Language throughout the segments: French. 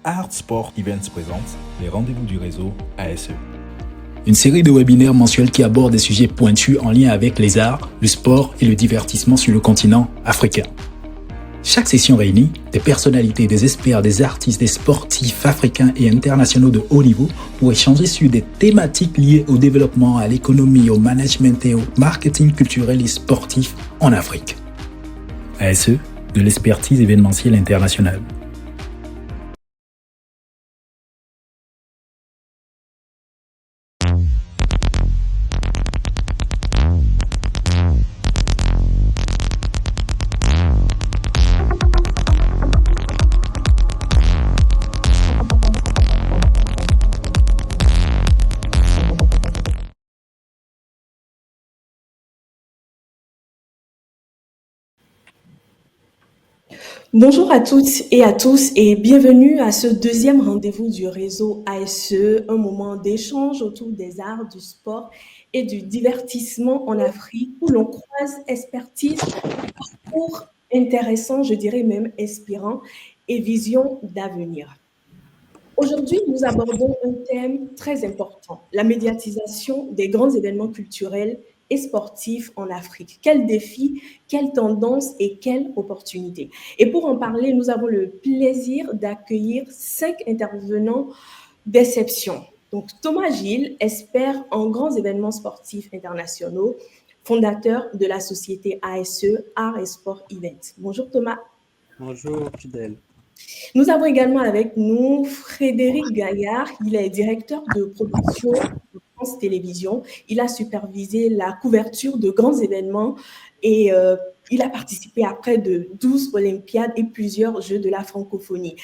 Art Sport Events présente les rendez-vous du réseau ASE. Une série de webinaires mensuels qui abordent des sujets pointus en lien avec les arts, le sport et le divertissement sur le continent africain. Chaque session réunit des personnalités, des experts, des artistes, des sportifs africains et internationaux de haut niveau pour échanger sur des thématiques liées au développement, à l'économie, au management et au marketing culturel et sportif en Afrique. ASE, de l'expertise événementielle internationale. Bonjour à toutes et à tous et bienvenue à ce deuxième rendez-vous du réseau ASE, un moment d'échange autour des arts, du sport et du divertissement en Afrique où l'on croise expertise, parcours intéressants, je dirais même inspirants et visions d'avenir. Aujourd'hui, nous abordons un thème très important, la médiatisation des grands événements culturels et sportifs en Afrique. Quels défis, quelles tendances et quelles opportunités? Et pour en parler, nous avons le plaisir d'accueillir 5 intervenants d'exception. Donc, Thomas Gilles, expert en grands événements sportifs internationaux, fondateur de la société ASE, Art et Sport Event. Bonjour Thomas. Bonjour Fidèle. Nous avons également avec nous Frédéric Gaillard. Il est directeur de production de France Télévisions. Il a supervisé la couverture de grands événements et il a participé à près de 12 Olympiades et plusieurs Jeux de la francophonie.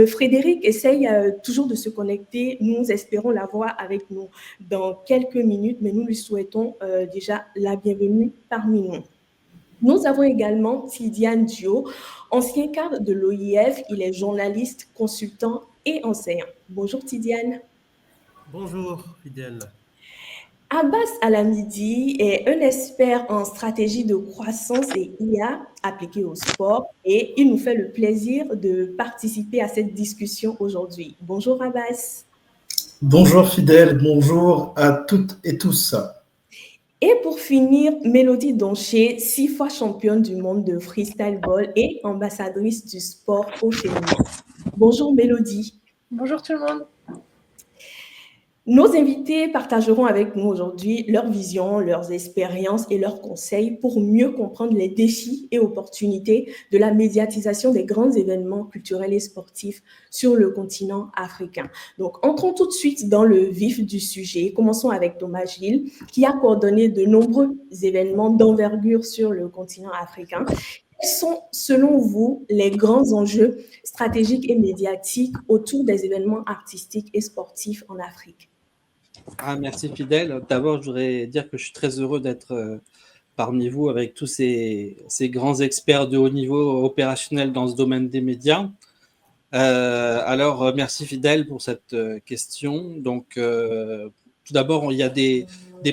Frédéric essaye toujours de se connecter. Nous espérons l'avoir avec nous dans quelques minutes, mais nous lui souhaitons déjà la bienvenue parmi nous. Nous avons également Tidiane Dio, ancien cadre de l'OIF. Il est journaliste, consultant et enseignant. Bonjour Tidiane. Bonjour Fidèle. Abbas Alamidi est un expert en stratégie de croissance et IA appliquée au sport et il nous fait le plaisir de participer à cette discussion aujourd'hui. Bonjour Abbas. Bonjour Fidèle, bonjour à toutes et tous. Et pour finir, Mélodie Donché, 6 fois championne du monde de freestyle ball et ambassadrice du sport au féminin. Bonjour Mélodie. Bonjour tout le monde. Nos invités partageront avec nous aujourd'hui leur vision, leurs expériences et leurs conseils pour mieux comprendre les défis et opportunités de la médiatisation des grands événements culturels et sportifs sur le continent africain. Donc, entrons tout de suite dans le vif du sujet. Commençons avec Thomas Gilles, qui a coordonné de nombreux événements d'envergure sur le continent africain. Quels sont, selon vous, les grands enjeux stratégiques et médiatiques autour des événements artistiques et sportifs en Afrique? Merci Fidèle. D'abord, je voudrais dire que je suis très heureux d'être parmi vous avec tous ces grands experts de haut niveau opérationnel dans ce domaine des médias. Alors, merci Fidèle pour cette question. Donc, tout d'abord, il y a des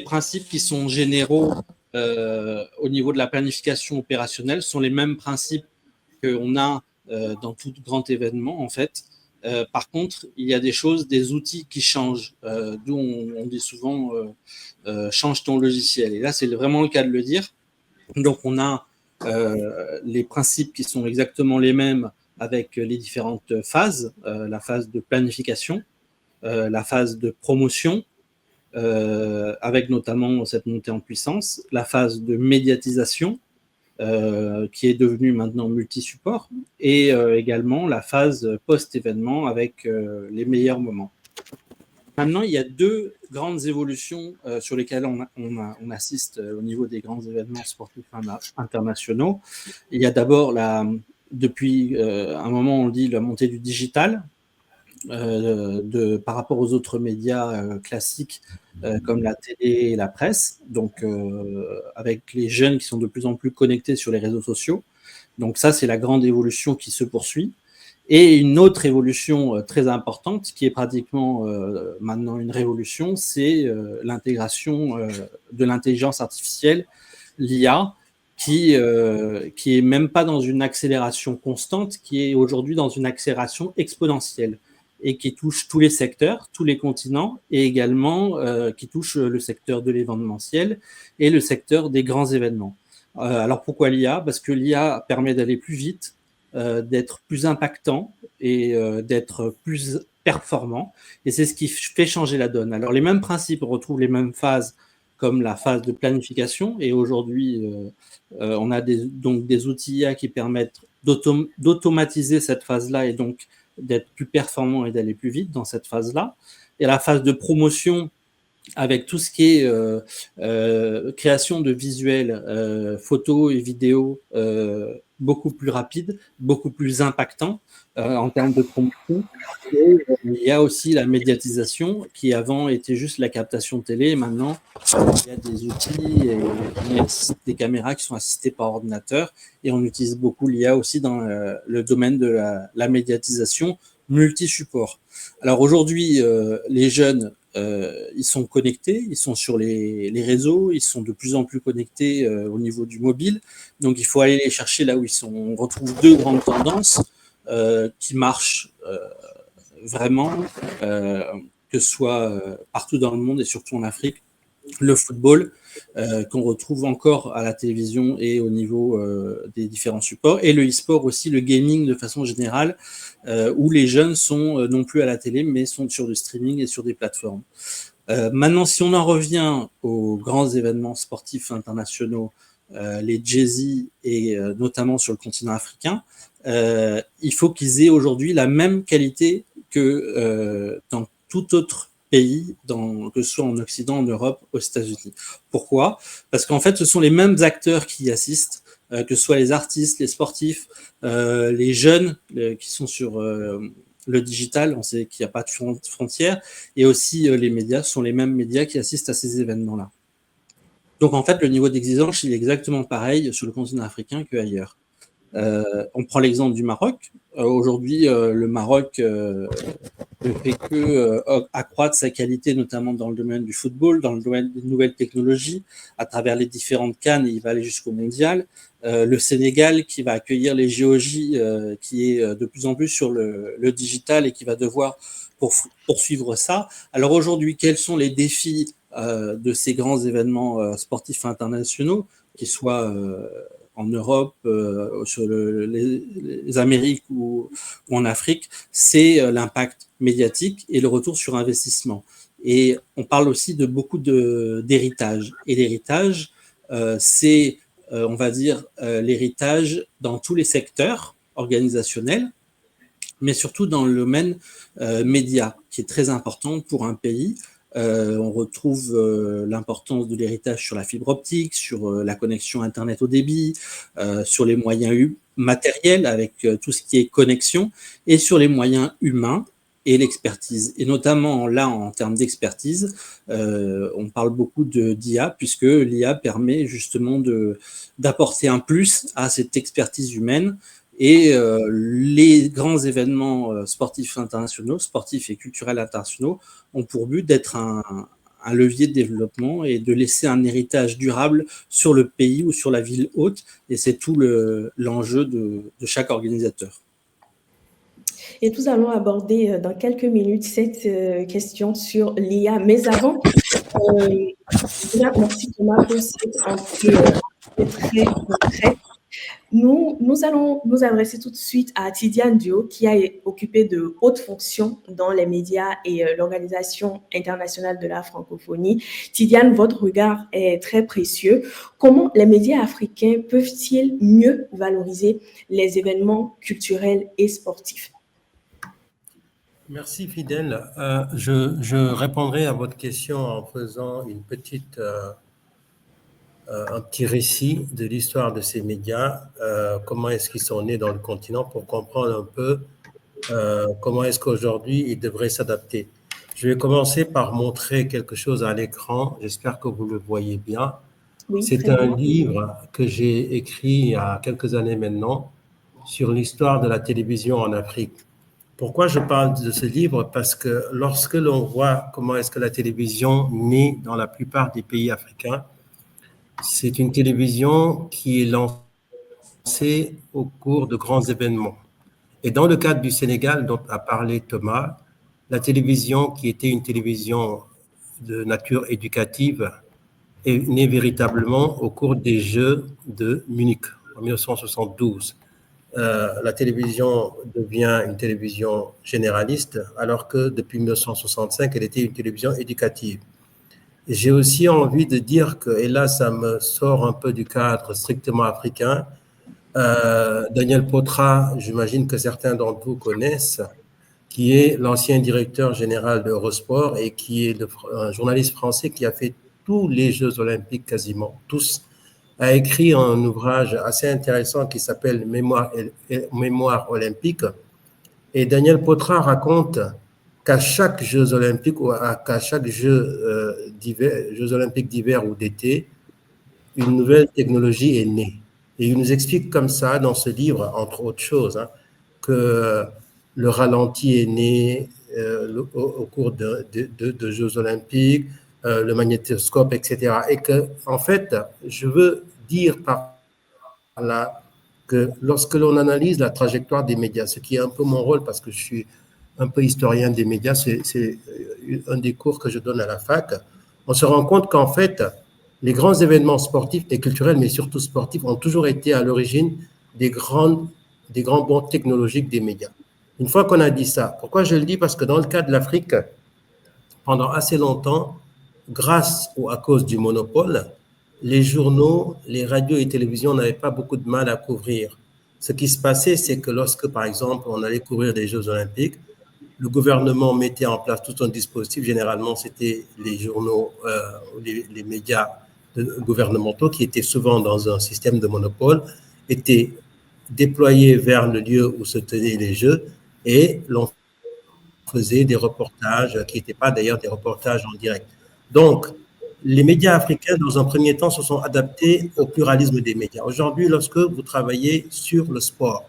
principes qui sont généraux au niveau de la planification opérationnelle. Ce sont les mêmes principes qu'on a dans tout grand événement, en fait. Par contre, il y a des choses, des outils qui changent, d'où on dit souvent change ton logiciel. Et là, c'est vraiment le cas de le dire. Donc, on a les principes qui sont exactement les mêmes avec les différentes phases, la phase de planification, la phase de promotion, avec notamment cette montée en puissance, la phase de médiatisation, qui est devenue maintenant multi-support, et également la phase post-événement avec les meilleurs moments. Maintenant, il y a deux grandes évolutions sur lesquelles on assiste au niveau des grands événements sportifs internationaux. Il y a d'abord, depuis un moment, on dit la montée du digital, par rapport aux autres médias classiques comme la télé et la presse, donc avec les jeunes qui sont de plus en plus connectés sur les réseaux sociaux. Donc ça, c'est la grande évolution qui se poursuit. Et une autre évolution très importante, qui est pratiquement maintenant une révolution, c'est l'intégration de l'intelligence artificielle, l'IA, qui est même pas dans une accélération constante, qui est aujourd'hui dans une accélération exponentielle. et qui touche tous les secteurs, tous les continents, et également qui touche le secteur de l'événementiel et le secteur des grands événements. Alors pourquoi l'IA? Parce que l'IA permet d'aller plus vite, d'être plus impactant et d'être plus performant, et c'est ce qui fait changer la donne. Alors les mêmes principes, on retrouve les mêmes phases comme la phase de planification, et aujourd'hui on a donc des outils IA qui permettent d'automatiser cette phase-là et donc d'être plus performant et d'aller plus vite dans cette phase-là. Et la phase de promotion, avec tout ce qui est création de visuels, photos et vidéos beaucoup plus rapide, beaucoup plus impactant en termes de promotion. Et il y a aussi la médiatisation qui avant était juste la captation télé, et maintenant il y a des outils et des caméras qui sont assistées par ordinateur, et on utilise beaucoup l'IA aussi dans le domaine de la médiatisation multi-support. Alors aujourd'hui, les jeunes, ils sont connectés, ils sont sur les réseaux, ils sont de plus en plus connectés au niveau du mobile, donc il faut aller les chercher là où ils sont. On retrouve deux grandes tendances qui marchent vraiment, que ce soit partout dans le monde et surtout en Afrique. Le football, qu'on retrouve encore à la télévision et au niveau des différents supports, et le e-sport aussi, le gaming de façon générale, où les jeunes sont non plus à la télé, mais sont sur du streaming et sur des plateformes. Maintenant, si on en revient aux grands événements sportifs internationaux, les Jay-Z et notamment sur le continent africain, il faut qu'ils aient aujourd'hui la même qualité que dans tout autre pays, que ce soit en Occident, en Europe, aux États-Unis. Pourquoi? Parce qu'en fait, ce sont les mêmes acteurs qui y assistent, que ce soit les artistes, les sportifs, les jeunes qui sont sur le digital, on sait qu'il n'y a pas de frontières, et aussi les médias, ce sont les mêmes médias qui assistent à ces événements-là. Donc en fait, le niveau d'exigence, il est exactement pareil sur le continent africain qu'ailleurs. On prend l'exemple du Maroc. Aujourd'hui, le Maroc ne fait que accroître sa qualité, notamment dans le domaine du football, dans le domaine des nouvelles technologies, à travers les différentes CAN, et il va aller jusqu'au mondial. Le Sénégal, qui va accueillir les JOJ, qui est de plus en plus sur le digital et qui va devoir poursuivre ça. Alors aujourd'hui, quels sont les défis de ces grands événements sportifs internationaux, qu'ils soient en Europe, sur les Amériques ou en Afrique? C'est l'impact médiatique et le retour sur investissement. Et on parle aussi de beaucoup d'héritage. Et l'héritage, c'est, on va dire, l'héritage dans tous les secteurs organisationnels, mais surtout dans le domaine média, qui est très important pour un pays. On retrouve l'importance de l'héritage sur la fibre optique, sur la connexion Internet haut débit, sur les moyens matériels avec tout ce qui est connexion, et sur les moyens humains et l'expertise. Et notamment là, en termes d'expertise, on parle beaucoup d'IA, puisque l'IA permet justement d'apporter un plus à cette expertise humaine. Et les grands événements sportifs internationaux, sportifs et culturels internationaux, ont pour but d'être un levier de développement et de laisser un héritage durable sur le pays ou sur la ville hôte. Et c'est tout l'enjeu de chaque organisateur. Et nous allons aborder dans quelques minutes cette question sur l'IA. Mais avant, merci Thomas pour cette entrée très concrète. Nous allons nous adresser tout de suite à Tidiane Dio, qui a occupé de hautes fonctions dans les médias et l'Organisation internationale de la francophonie. Tidiane, votre regard est très précieux. Comment les médias africains peuvent-ils mieux valoriser les événements culturels et sportifs? Merci Fidèle. Je répondrai à votre question en faisant un petit récit de l'histoire de ces médias, comment est-ce qu'ils sont nés dans le continent, pour comprendre un peu comment est-ce qu'aujourd'hui ils devraient s'adapter. Je vais commencer par montrer quelque chose à l'écran, j'espère que vous le voyez bien. Oui, c'est un livre que j'ai écrit il y a quelques années maintenant sur l'histoire de la télévision en Afrique. Pourquoi je parle de ce livre? Parce que lorsque l'on voit comment est-ce que la télévision naît dans la plupart des pays africains, c'est une télévision qui est lancée au cours de grands événements. Et dans le cadre du Sénégal, dont a parlé Thomas, la télévision, qui était une télévision de nature éducative, est née véritablement au cours des Jeux de Munich en 1972. La télévision devient une télévision généraliste, alors que depuis 1965, elle était une télévision éducative. J'ai aussi envie de dire que, et là ça me sort un peu du cadre strictement africain, Daniel Potra, j'imagine que certains d'entre vous connaissent, qui est l'ancien directeur général d'Eurosport et qui est un journaliste français qui a fait tous les Jeux olympiques, quasiment tous, a écrit un ouvrage assez intéressant qui s'appelle Mémoire olympique. Et Daniel Potra raconte qu'à chaque Jeux olympiques ou qu'à chaque Jeux olympiques d'hiver ou d'été, une nouvelle technologie est née. Et il nous explique comme ça dans ce livre, entre autres choses, que le ralenti est né au cours de Jeux olympiques, le magnétoscope, etc. Et que, en fait, je veux dire par là que lorsque l'on analyse la trajectoire des médias, ce qui est un peu mon rôle parce que je suis un peu historien des médias, c'est un des cours que je donne à la fac, on se rend compte qu'en fait, les grands événements sportifs et culturels, mais surtout sportifs, ont toujours été à l'origine des grands bonds technologiques des médias. Une fois qu'on a dit ça, pourquoi je le dis? Parce que dans le cas de l'Afrique, pendant assez longtemps, grâce ou à cause du monopole, les journaux, les radios et télévisions n'avaient pas beaucoup de mal à couvrir. Ce qui se passait, c'est que lorsque, par exemple, on allait couvrir des Jeux olympiques, le gouvernement mettait en place tout un dispositif. Généralement, c'était les journaux, les médias gouvernementaux qui étaient souvent dans un système de monopole, étaient déployés vers le lieu où se tenaient les Jeux et l'on faisait des reportages qui n'étaient pas d'ailleurs des reportages en direct. Donc, les médias africains, dans un premier temps, se sont adaptés au pluralisme des médias. Aujourd'hui, lorsque vous travaillez sur le sport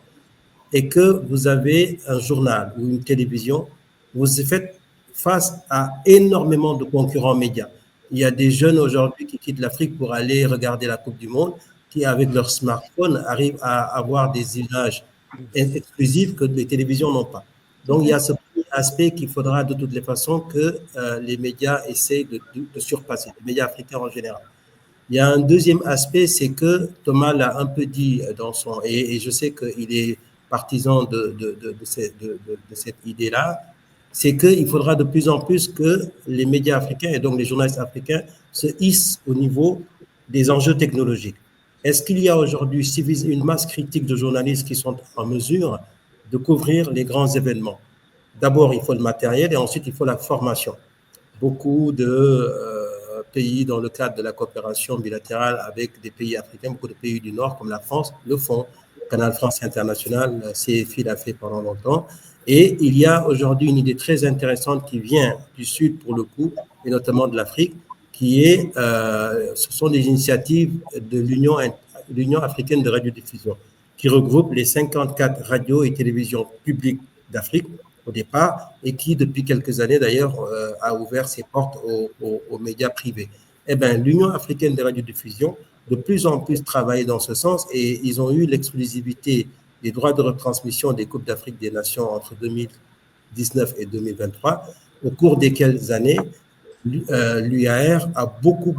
et que vous avez un journal ou une télévision, vous faites face à énormément de concurrents médias. Il y a des jeunes aujourd'hui qui quittent l'Afrique pour aller regarder la Coupe du Monde, qui, avec leur smartphone, arrivent à avoir des images exclusives que les télévisions n'ont pas. Donc, il y a ce aspect qu'il faudra de toutes les façons que les médias essayent de surpasser, les médias africains en général. Il y a un deuxième aspect, c'est que Thomas l'a un peu dit dans son... Et je sais qu'il est partisan de cette idée-là, c'est qu'il faudra de plus en plus que les médias africains et donc les journalistes africains se hissent au niveau des enjeux technologiques. Est-ce qu'il y a aujourd'hui une masse critique de journalistes qui sont en mesure de couvrir les grands événements? D'abord, il faut le matériel et ensuite, il faut la formation. Beaucoup de pays, dans le cadre de la coopération bilatérale avec des pays africains, beaucoup de pays du Nord, comme la France, le font. Canal France International, CFI l'a fait pendant longtemps. Et il y a aujourd'hui une idée très intéressante qui vient du Sud, pour le coup, et notamment de l'Afrique, qui est, ce sont des initiatives de l'Union africaine de radiodiffusion, qui regroupe les 54 radios et télévisions publiques d'Afrique au départ, et qui, depuis quelques années d'ailleurs, a ouvert ses portes aux médias privés. Eh bien, l'Union africaine de radiodiffusion, de plus en plus travaille dans ce sens, et ils ont eu l'exclusivité des droits de retransmission des Coupes d'Afrique des Nations entre 2019 et 2023, au cours desquelles années, l'UAR a beaucoup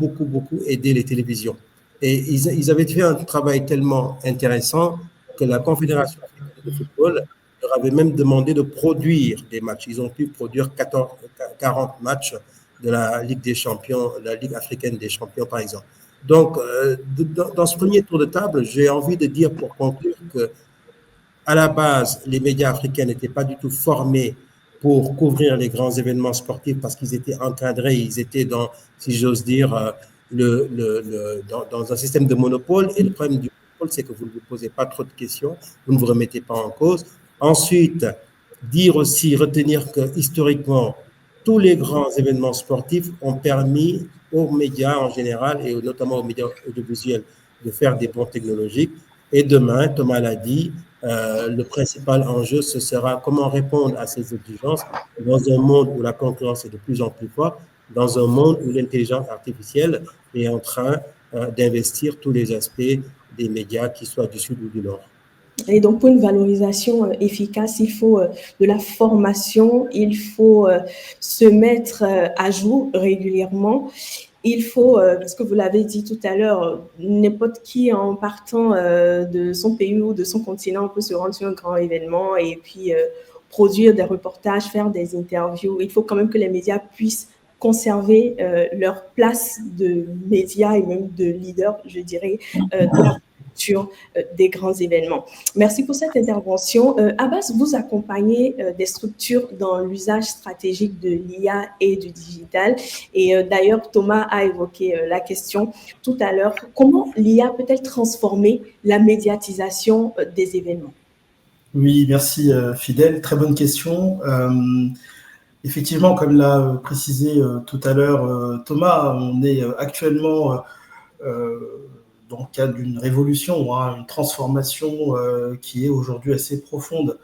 aidé les télévisions. Et ils avaient fait un travail tellement intéressant que la Confédération africaine de football leur avait même demandé de produire des matchs. Ils ont pu produire 40 matchs de la Ligue des Champions, la Ligue africaine des champions, par exemple. Donc, dans ce premier tour de table, j'ai envie de dire pour conclure que, à la base, les médias africains n'étaient pas du tout formés pour couvrir les grands événements sportifs parce qu'ils étaient encadrés, ils étaient dans, si j'ose dire, dans un système de monopole. Et le problème du monopole, c'est que vous ne vous posez pas trop de questions, vous ne vous remettez pas en cause. Ensuite, retenir que historiquement, tous les grands événements sportifs ont permis aux médias en général et notamment aux médias audiovisuels de faire des bons technologiques. Et demain, Thomas l'a dit, le principal enjeu, ce sera comment répondre à ces exigences dans un monde où la concurrence est de plus en plus forte, dans un monde où l'intelligence artificielle est en train d'investir tous les aspects des médias, qu'ils soient du Sud ou du Nord. Et donc, pour une valorisation efficace, il faut de la formation, il faut se mettre à jour régulièrement. Il faut, parce que vous l'avez dit tout à l'heure, n'importe qui en partant de son pays ou de son continent peut se rendre sur un grand événement et puis produire des reportages, faire des interviews. Il faut quand même que les médias puissent conserver leur place de médias et même de leaders, je dirais, de la culture des grands événements. Merci pour cette intervention. Abbas, vous accompagnez des structures dans l'usage stratégique de l'IA et du digital. Et d'ailleurs, Thomas a évoqué la question tout à l'heure. Comment l'IA peut-elle transformer la médiatisation des événements? Oui, merci Fidèle. Très bonne question. Effectivement, comme l'a précisé tout à l'heure Thomas, on est actuellement dans le cadre d'une révolution, une transformation qui est aujourd'hui assez profonde,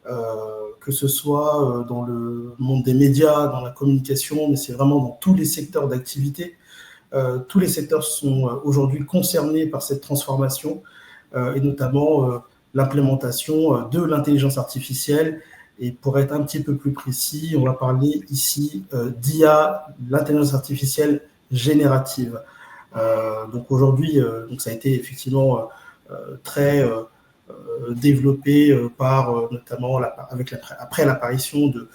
que ce soit dans le monde des médias, dans la communication, mais c'est vraiment dans tous les secteurs d'activité. Tous les secteurs sont aujourd'hui concernés par cette transformation et notamment l'implémentation de l'intelligence artificielle. Et pour être un petit peu plus précis, on va parler ici d'IA, l'intelligence artificielle générative. Donc aujourd'hui, donc ça a été effectivement très développé par notamment après l'apparition de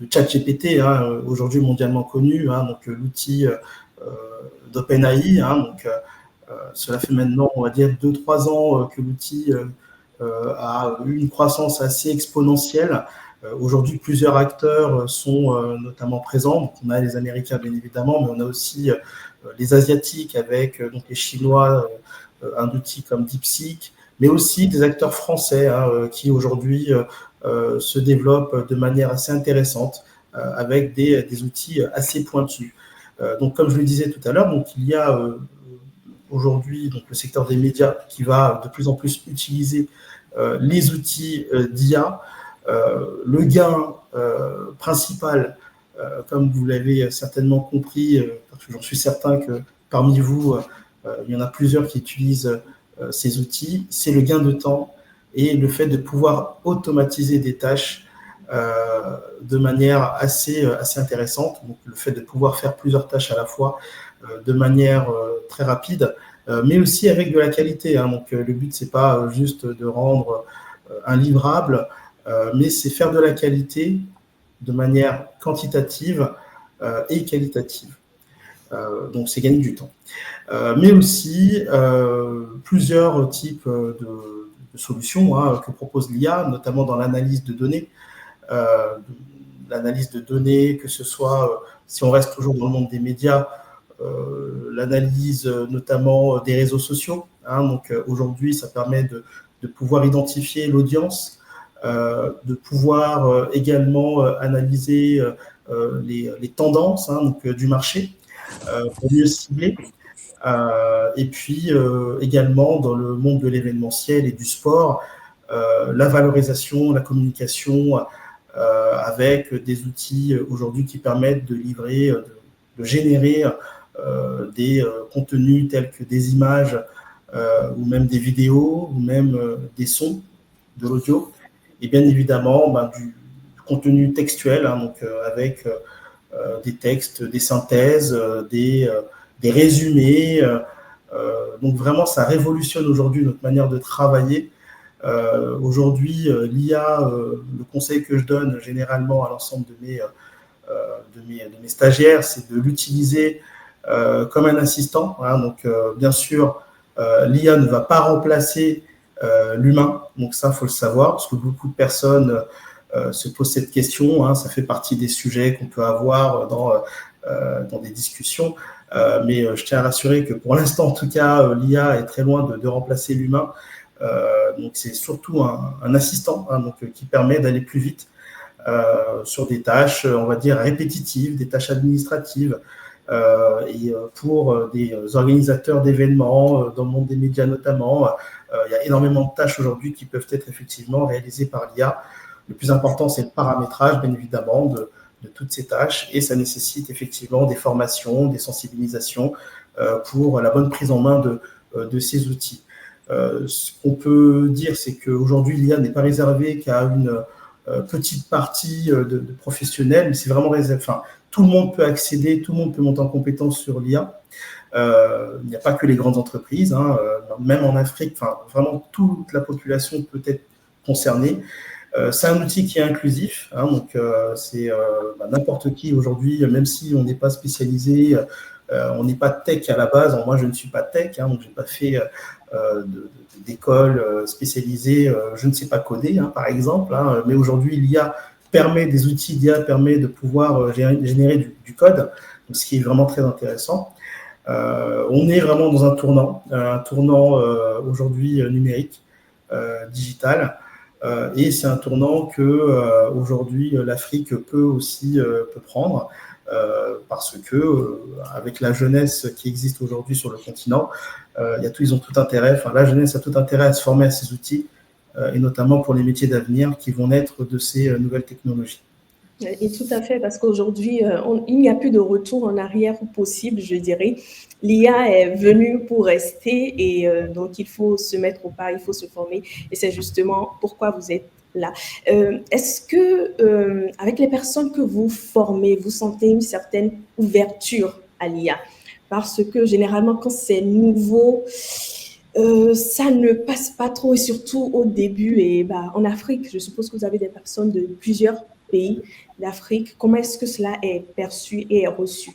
ChatGPT, aujourd'hui mondialement connu, donc l'outil d'OpenAI. Donc cela fait maintenant, on va dire, 2-3 ans que l'outil a eu une croissance assez exponentielle. Aujourd'hui, plusieurs acteurs sont notamment présents. Donc, on a les Américains, bien évidemment, mais on a aussi les Asiatiques avec donc les Chinois, un outil comme DeepSeek, mais aussi des acteurs français qui aujourd'hui se développent de manière assez intéressante avec des outils assez pointus. Donc, comme je le disais tout à l'heure, donc il y a aujourd'hui donc le secteur des médias qui va de plus en plus utiliser les outils d'IA. Le gain principal, comme vous l'avez certainement compris, parce que j'en suis certain que parmi vous, il y en a plusieurs qui utilisent ces outils, c'est le gain de temps et le fait de pouvoir automatiser des tâches de manière assez intéressante. Donc, le fait de pouvoir faire plusieurs tâches à la fois de manière très rapide, mais aussi avec de la qualité. Donc, le but, c'est pas juste de rendre un livrable, mais c'est faire de la qualité de manière quantitative et qualitative. Donc, c'est gagner du temps. Mais aussi plusieurs types de solutions que propose l'IA, notamment dans l'analyse de données. L'analyse de données, que ce soit, si on reste toujours dans le monde des médias, l'analyse notamment des réseaux sociaux. Donc aujourd'hui, ça permet de pouvoir identifier l'audience, de pouvoir également analyser les tendances donc, du marché pour mieux cibler. Et puis également dans le monde de l'événementiel et du sport, la valorisation, la communication avec des outils aujourd'hui qui permettent de livrer, de générer des contenus tels que des images ou même des vidéos ou même des sons, de l'audio, et bien évidemment du contenu textuel, donc avec des textes, des synthèses, des résumés. Donc vraiment, ça révolutionne aujourd'hui notre manière de travailler. Aujourd'hui, l'IA, le conseil que je donne généralement à l'ensemble de mes stagiaires, c'est de l'utiliser comme un assistant. Donc, bien sûr, l'IA ne va pas remplacer l'humain. Donc ça, il faut le savoir, parce que beaucoup de personnes se posent cette question. Ça fait partie des sujets qu'on peut avoir dans des discussions. Mais je tiens à rassurer que pour l'instant, en tout cas, l'IA est très loin de remplacer l'humain. Donc c'est surtout un assistant donc, qui permet d'aller plus vite sur des tâches, on va dire, répétitives, des tâches administratives. Et pour des organisateurs d'événements, dans le monde des médias notamment, il y a énormément de tâches aujourd'hui qui peuvent être effectivement réalisées par l'IA. Le plus important, c'est le paramétrage, bien évidemment, de toutes ces tâches, et ça nécessite effectivement des formations, des sensibilisations pour la bonne prise en main de ces outils. Ce qu'on peut dire, c'est qu'aujourd'hui, l'IA n'est pas réservée qu'à une petite partie de professionnels, mais c'est vraiment réservé. Enfin, tout le monde peut accéder, tout le monde peut monter en compétence sur l'IA. Il n'y a pas que les grandes entreprises, hein, même en Afrique, enfin, vraiment toute la population peut être concernée. C'est un outil qui est inclusif, hein, donc c'est n'importe qui aujourd'hui, même si on n'est pas spécialisé, on n'est pas tech à la base. Moi, je ne suis pas tech, hein, donc je n'ai pas fait d'école spécialisée, je ne sais pas coder, hein, par exemple, hein, mais aujourd'hui, l'IA permet, des outils d'IA permet de pouvoir générer du code, donc, ce qui est vraiment très intéressant. On est vraiment dans un tournant aujourd'hui numérique, digital, et c'est un tournant que aujourd'hui l'Afrique peut prendre, parce que avec la jeunesse qui existe aujourd'hui sur le continent, ils ont tout intérêt, enfin la jeunesse a tout intérêt à se former à ces outils, et notamment pour les métiers d'avenir qui vont naître de ces nouvelles technologies. Et tout à fait, parce qu'aujourd'hui, il n'y a plus de retour en arrière possible, je dirais. L'IA est venue pour rester et donc il faut se mettre au pas, il faut se former. Et c'est justement pourquoi vous êtes là. Est-ce que, avec les personnes que vous formez, vous sentez une certaine ouverture à l'IA? Parce que généralement, quand c'est nouveau, ça ne passe pas trop, et surtout au début. Et en Afrique, je suppose que vous avez des personnes de plusieurs pays d'Afrique. Comment est-ce que cela est perçu et est reçu?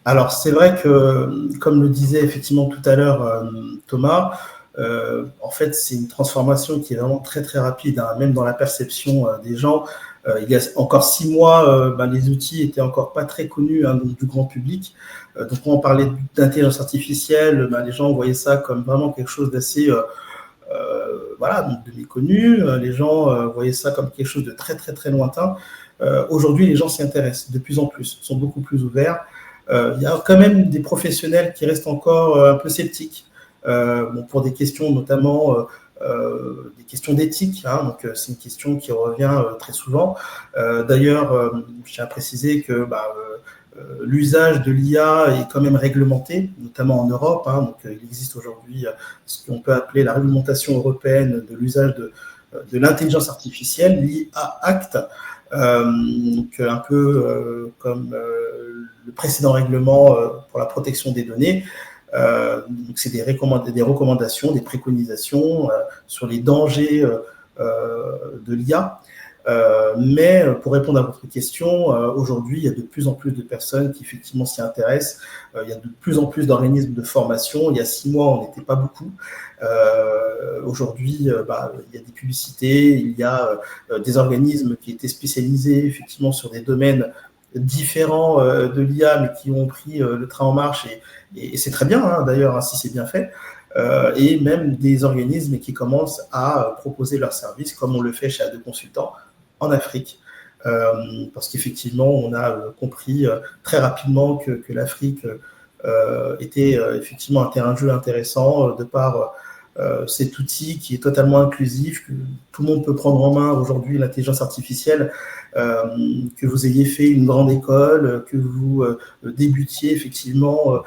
Alors, c'est vrai que, comme le disait effectivement tout à l'heure Thomas, en fait, c'est une transformation qui est vraiment très, très rapide, hein, même dans la perception des gens. Il y a encore 6 mois, les outils étaient encore pas très connus, hein, du grand public. Donc, quand on parlait d'intelligence artificielle, les gens voyaient ça comme vraiment quelque chose d'assez de méconnu. Les gens voyaient ça comme quelque chose de très, très, très lointain. Aujourd'hui, les gens s'y intéressent de plus en plus, sont beaucoup plus ouverts. Il y a quand même des professionnels qui restent encore un peu sceptiques, pour des questions notamment des questions d'éthique, hein, donc c'est une question qui revient très souvent. D'ailleurs, je tiens à préciser que l'usage de l'IA est quand même réglementé, notamment en Europe, hein, donc il existe aujourd'hui ce qu'on peut appeler la réglementation européenne de l'usage de l'intelligence artificielle, l'IA Act, donc un peu comme le précédent règlement pour la protection des données. Donc c'est des recommandations, des préconisations sur les dangers de l'IA. Mais pour répondre à votre question, aujourd'hui, il y a de plus en plus de personnes qui effectivement s'y intéressent. Il y a de plus en plus d'organismes de formation. Il y a 6 mois, on n'était pas beaucoup. Aujourd'hui, il y a des publicités, il y a des organismes qui étaient spécialisés effectivement sur des domaines différents de l'IA, mais qui ont pris le train en marche, et c'est très bien, hein, d'ailleurs, hein, si c'est bien fait. Et même des organismes qui commencent à proposer leurs services, comme on le fait chez A2 Consultants en Afrique. Parce qu'effectivement, on a compris très rapidement que l'Afrique était effectivement un terrain de jeu intéressant de par cet outil qui est totalement inclusif, que tout le monde peut prendre en main aujourd'hui, l'intelligence artificielle, que vous ayez fait une grande école, que vous débutiez effectivement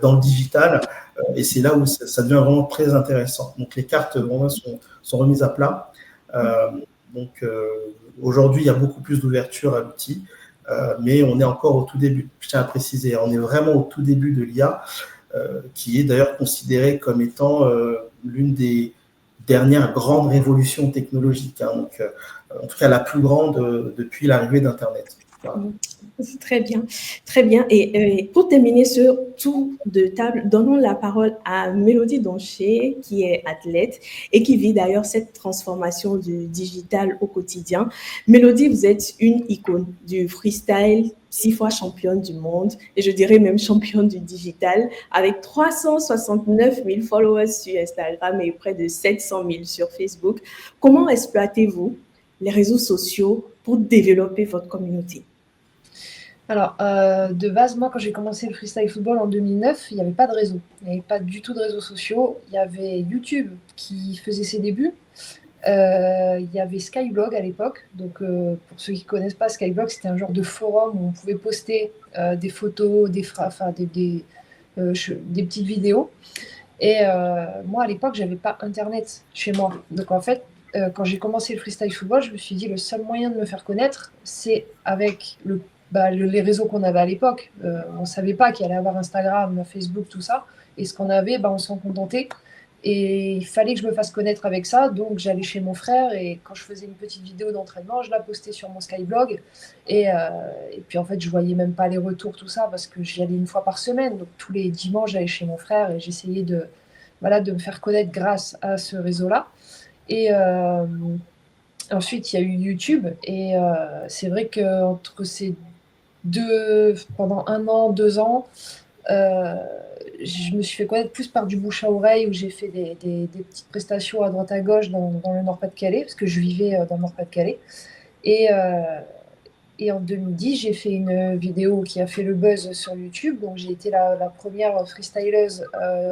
dans le digital, et c'est là où ça devient vraiment très intéressant. Donc les cartes vraiment sont remises à plat. Donc aujourd'hui, il y a beaucoup plus d'ouverture à l'outil, mais on est encore au tout début. Je tiens à préciser, on est vraiment au tout début de l'IA, qui est d'ailleurs considérée comme étant l'une des dernières grandes révolutions technologiques, hein, donc en tout cas la plus grande depuis l'arrivée d'Internet. Voilà. C'est très bien, très bien. Et pour terminer ce tour de table, donnons la parole à Mélodie Donché, qui est athlète et qui vit d'ailleurs cette transformation du digital au quotidien. Mélodie, vous êtes une icône du freestyle, 6 fois championne du monde, et je dirais même championne du digital, avec 369 000 followers sur Instagram et près de 700 000 sur Facebook. Comment exploitez-vous les réseaux sociaux pour développer votre communauté? Alors, de base, moi, quand j'ai commencé le freestyle football en 2009, il n'y avait pas de réseau. Il n'y avait pas du tout de réseaux sociaux. Il y avait YouTube qui faisait ses débuts. Il y avait Skyblog à l'époque. Donc, pour ceux qui ne connaissent pas, Skyblog, c'était un genre de forum où on pouvait poster des photos, des petites vidéos. Et moi, à l'époque, j'avais pas Internet chez moi. Donc, en fait, quand j'ai commencé le freestyle football, je me suis dit, le seul moyen de me faire connaître, c'est avec les réseaux qu'on avait à l'époque. On ne savait pas qu'il allait y avoir Instagram, Facebook, tout ça. Et ce qu'on avait, on s'en contentait. Et il fallait que je me fasse connaître avec ça. Donc, j'allais chez mon frère et quand je faisais une petite vidéo d'entraînement, je la postais sur mon Skyblog. Et puis, en fait, je voyais même pas les retours, tout ça, parce que j'y allais une fois par semaine. Donc, tous les dimanches, j'allais chez mon frère et j'essayais de me faire connaître grâce à ce réseau-là. Et ensuite, il y a eu YouTube. Et c'est vrai qu'entre ces pendant 1 an, 2 ans, je me suis fait connaître plus par du bouche à oreille où j'ai fait des petites prestations à droite à gauche dans le Nord-Pas-de-Calais, parce que je vivais dans le Nord-Pas-de-Calais. Et, et en 2010, j'ai fait une vidéo qui a fait le buzz sur YouTube. Donc, j'ai été la première freestyleuse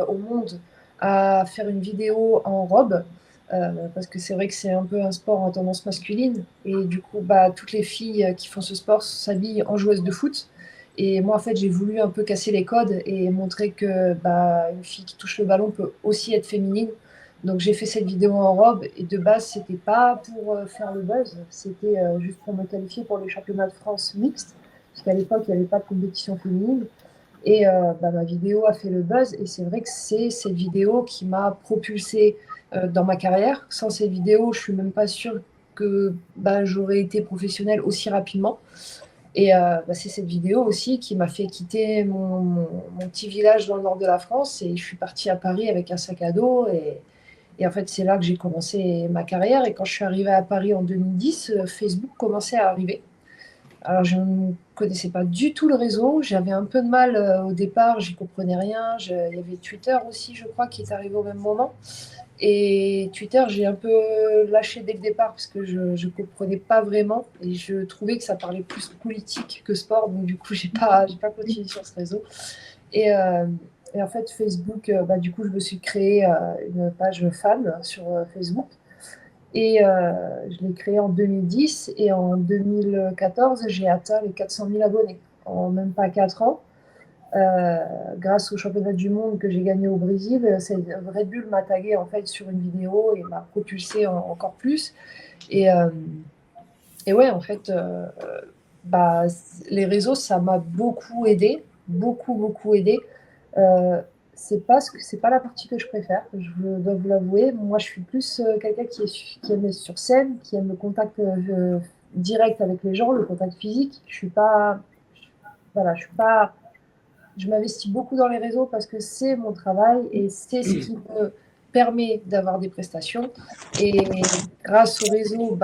au monde à faire une vidéo en robe. Parce que c'est vrai que c'est un peu un sport en tendance masculine. Et du coup, toutes les filles qui font ce sport s'habillent en joueuses de foot. Et moi, en fait, j'ai voulu un peu casser les codes et montrer que une fille qui touche le ballon peut aussi être féminine. Donc, j'ai fait cette vidéo en robe et de base, c'était pas pour faire le buzz, c'était juste pour me qualifier pour les championnats de France mixtes, parce qu'à l'époque, il n'y avait pas de compétition féminine. Et ma vidéo a fait le buzz et c'est vrai que c'est cette vidéo qui m'a propulsée dans ma carrière. Sans cette vidéo, je suis même pas sûre que j'aurais été professionnelle aussi rapidement. Et c'est cette vidéo aussi qui m'a fait quitter mon petit village dans le nord de la France et je suis partie à Paris avec un sac à dos et en fait c'est là que j'ai commencé ma carrière. Et quand je suis arrivée à Paris en 2010, Facebook commençait à arriver. Alors je ne connaissais pas du tout le réseau, j'avais un peu de mal au départ, j'y comprenais rien. Il y avait Twitter aussi, je crois, qui est arrivé au même moment. Et Twitter, j'ai un peu lâché dès le départ parce que je ne comprenais pas vraiment et je trouvais que ça parlait plus politique que sport. Donc, du coup, j'ai pas continué sur ce réseau. Et, et en fait, Facebook, du coup, je me suis créé une page fan sur Facebook. Et je l'ai créée en 2010 et en 2014, j'ai atteint les 400 000 abonnés en même pas 4 ans. Grâce au championnat du monde que j'ai gagné au Brésil, Red Bull m'a tagué en fait sur une vidéo et m'a propulsé encore plus. Et, ouais, en fait, les réseaux, ça m'a beaucoup aidé, beaucoup aidé. C'est pas la partie que je préfère, je dois vous l'avouer. Moi, je suis plus quelqu'un qui aime être sur scène, qui aime le contact direct avec les gens, le contact physique. Je m'investis beaucoup dans les réseaux parce que c'est mon travail et c'est ce qui me permet d'avoir des prestations. Et grâce au réseau,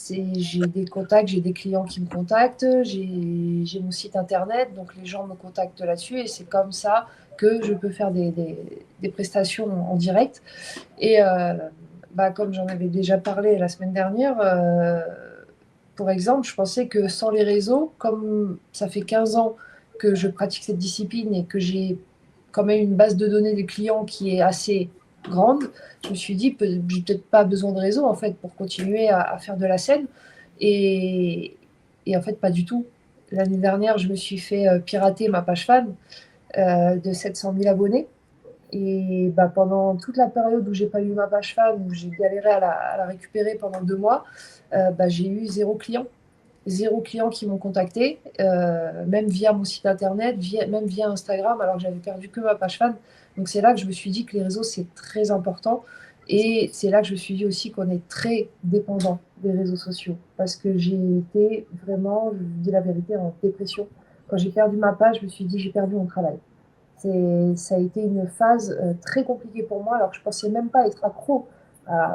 j'ai des contacts, j'ai des clients qui me contactent, j'ai mon site internet, donc les gens me contactent là-dessus et c'est comme ça que je peux faire des prestations en direct. Et comme j'en avais déjà parlé la semaine dernière, pour exemple, je pensais que sans les réseaux, comme ça fait 15 ans que je pratique cette discipline et que j'ai quand même une base de données de clients qui est assez grande, je me suis dit j'ai peut-être pas besoin de réseau en fait pour continuer à faire de la scène. Et en fait, pas du tout. L'année dernière, je me suis fait pirater ma page fan de 700 000 abonnés. Et pendant toute la période où j'ai pas eu ma page fan, où j'ai galéré à la récupérer pendant 2 mois, j'ai eu 0 client. 0 clients qui m'ont contacté, même via mon site internet, même via Instagram, alors que j'avais perdu que ma page fan. Donc c'est là que je me suis dit que les réseaux, c'est très important. Et c'est là que je me suis dit aussi qu'on est très dépendant des réseaux sociaux. Parce que j'ai été vraiment, je vous dis la vérité, en dépression. Quand j'ai perdu ma page, je me suis dit j'ai perdu mon travail. Ça a été une phase très compliquée pour moi, alors que je ne pensais même pas être accro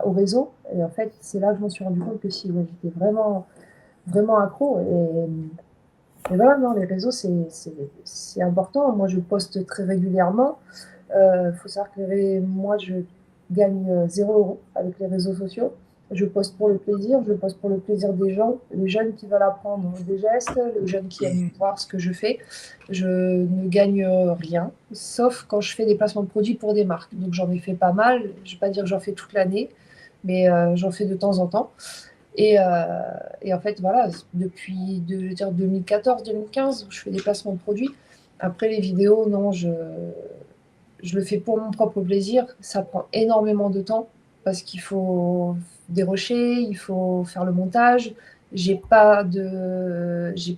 au réseau. Et en fait, c'est là que je m'en suis rendu compte que si, j'étais vraiment accro. Et voilà, non, les réseaux, c'est important. Moi, je poste très régulièrement. Faut savoir que moi, je gagne 0 € avec les réseaux sociaux. Je poste pour le plaisir, je poste pour le plaisir des gens, les jeunes qui veulent apprendre des gestes, les jeunes qui aiment voir ce que je fais. Je ne gagne rien, sauf quand je fais des placements de produits pour des marques. Donc, j'en ai fait pas mal. Je ne vais pas dire que j'en fais toute l'année, mais j'en fais de temps en temps. Et en fait, voilà, depuis 2014-2015, je fais des placements de produits. Après, les vidéos, non, je je le fais pour mon propre plaisir. Ça prend énormément de temps parce qu'il faut dérocher, il faut faire le montage. J'ai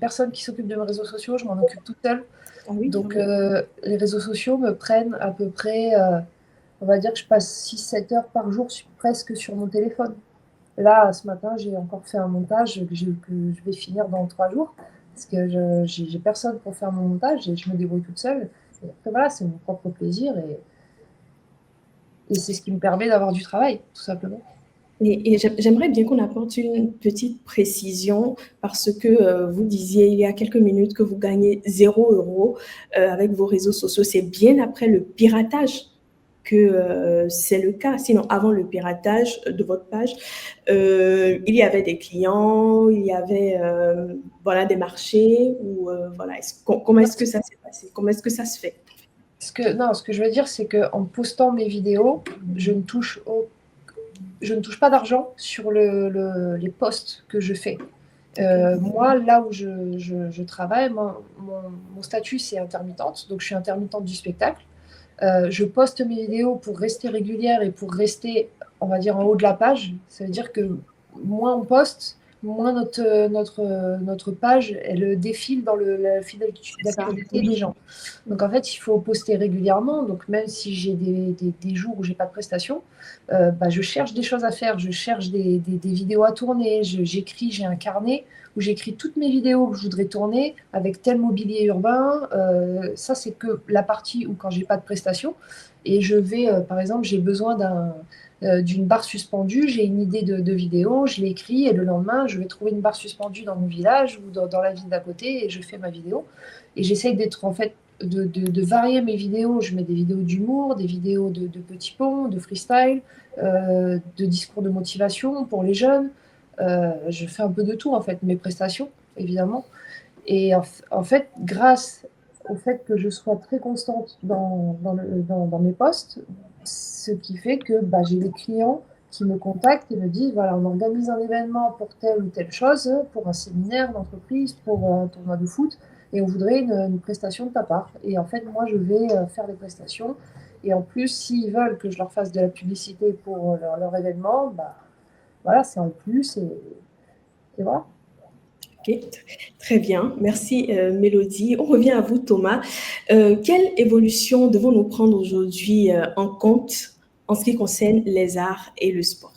personne qui s'occupe de mes réseaux sociaux, je m'en occupe toute seule. Ah oui, Donc, les réseaux sociaux me prennent à peu près, on va dire que je passe 6-7 heures par jour presque sur mon téléphone. Là, ce matin, j'ai encore fait un montage que je vais finir dans 3 jours parce que j'ai personne pour faire mon montage et je me débrouille toute seule. Et après, voilà, c'est mon propre plaisir et c'est ce qui me permet d'avoir du travail, tout simplement. et j'aimerais bien qu'on apporte une petite précision parce que vous disiez il y a quelques minutes que vous gagnez 0 € avec vos réseaux sociaux. C'est bien après le piratage que c'est le cas. Sinon, avant le piratage de votre page, il y avait des clients, il y avait voilà, des marchés. Ou, voilà, comment est-ce que ça s'est passé? Comment est-ce que ça se fait? Ce que je veux dire, c'est qu'en postant mes vidéos, je ne touche pas d'argent sur les posts que je fais. Moi, là où je travaille, mon statut, c'est intermittente. Donc, je suis intermittente du spectacle. Je poste mes vidéos pour rester régulière et pour rester, on va dire, en haut de la page. Ça veut dire que moins on poste, moins notre page, elle défile dans le fil d'actualité des gens. Donc, en fait, il faut poster régulièrement. Donc, même si j'ai des jours où j'ai pas de prestations, je cherche des choses à faire. Je cherche des vidéos à tourner. J'écris, j'ai un carnet où j'écris toutes mes vidéos que je voudrais tourner avec tel mobilier urbain. Ça, c'est que la partie où quand j'ai pas de prestations. Et je vais, par exemple, j'ai besoin d'une barre suspendue, j'ai une idée de vidéo, je l'écris et le lendemain, je vais trouver une barre suspendue dans mon village ou dans la ville d'à côté et je fais ma vidéo. Et j'essaye d'être en fait de varier mes vidéos. Je mets des vidéos d'humour, des vidéos de petits ponts, de freestyle, de discours de motivation pour les jeunes. Je fais un peu de tout en fait, mes prestations évidemment. Et en fait, grâce au fait que je sois très constante dans mes posts, ce qui fait que j'ai des clients qui me contactent et me disent voilà, on organise un événement pour telle ou telle chose, pour un séminaire d'entreprise, pour un tournoi de foot, et on voudrait une prestation de ta part. Et en fait, moi, je vais faire les prestations. Et en plus, s'ils veulent que je leur fasse de la publicité pour leur événement, voilà, c'est en plus. Et voilà. Ok, très bien. Merci, Mélodie. On revient à vous, Thomas. Quelle évolution devons-nous prendre aujourd'hui en compte en ce qui concerne les arts et le sport?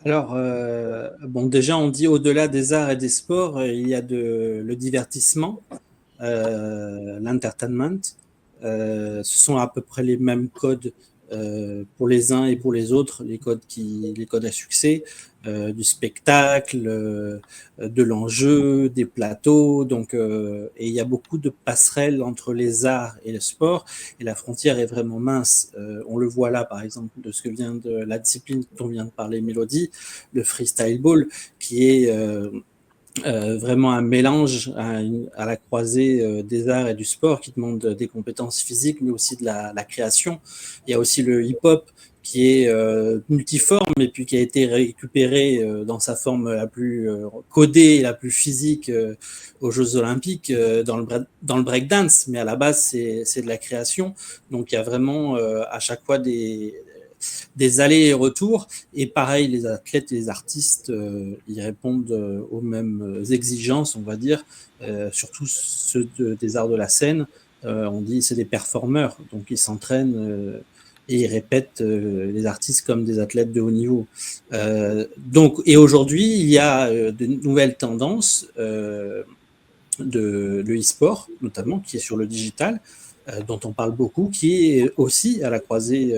Alors, déjà, on dit au-delà des arts et des sports, il y a le divertissement, l'entertainment. Ce sont à peu près les mêmes codes pour les uns et pour les autres, les codes à succès, du spectacle, de l'enjeu, des plateaux. Donc, et il y a beaucoup de passerelles entre les arts et le sport, et la frontière est vraiment mince. On le voit là, par exemple, de la discipline dont vient de parler Mélodie, le freestyle ball, qui est vraiment un mélange à la croisée des arts et du sport qui demande des compétences physiques, mais aussi de la création. Il y a aussi le hip-hop qui est multiforme et puis qui a été récupéré dans sa forme la plus codée et la plus physique aux Jeux Olympiques dans le breakdance, mais à la base c'est de la création. Donc il y a vraiment à chaque fois des allers et retours, et pareil, les athlètes et les artistes, ils répondent aux mêmes exigences, on va dire, surtout ceux des arts de la scène. On dit c'est des performeurs, donc ils s'entraînent et ils répètent les artistes comme des athlètes de haut niveau. Et aujourd'hui, il y a de nouvelles tendances le e-sport, notamment, qui est sur le digital, dont on parle beaucoup, qui est aussi à la croisée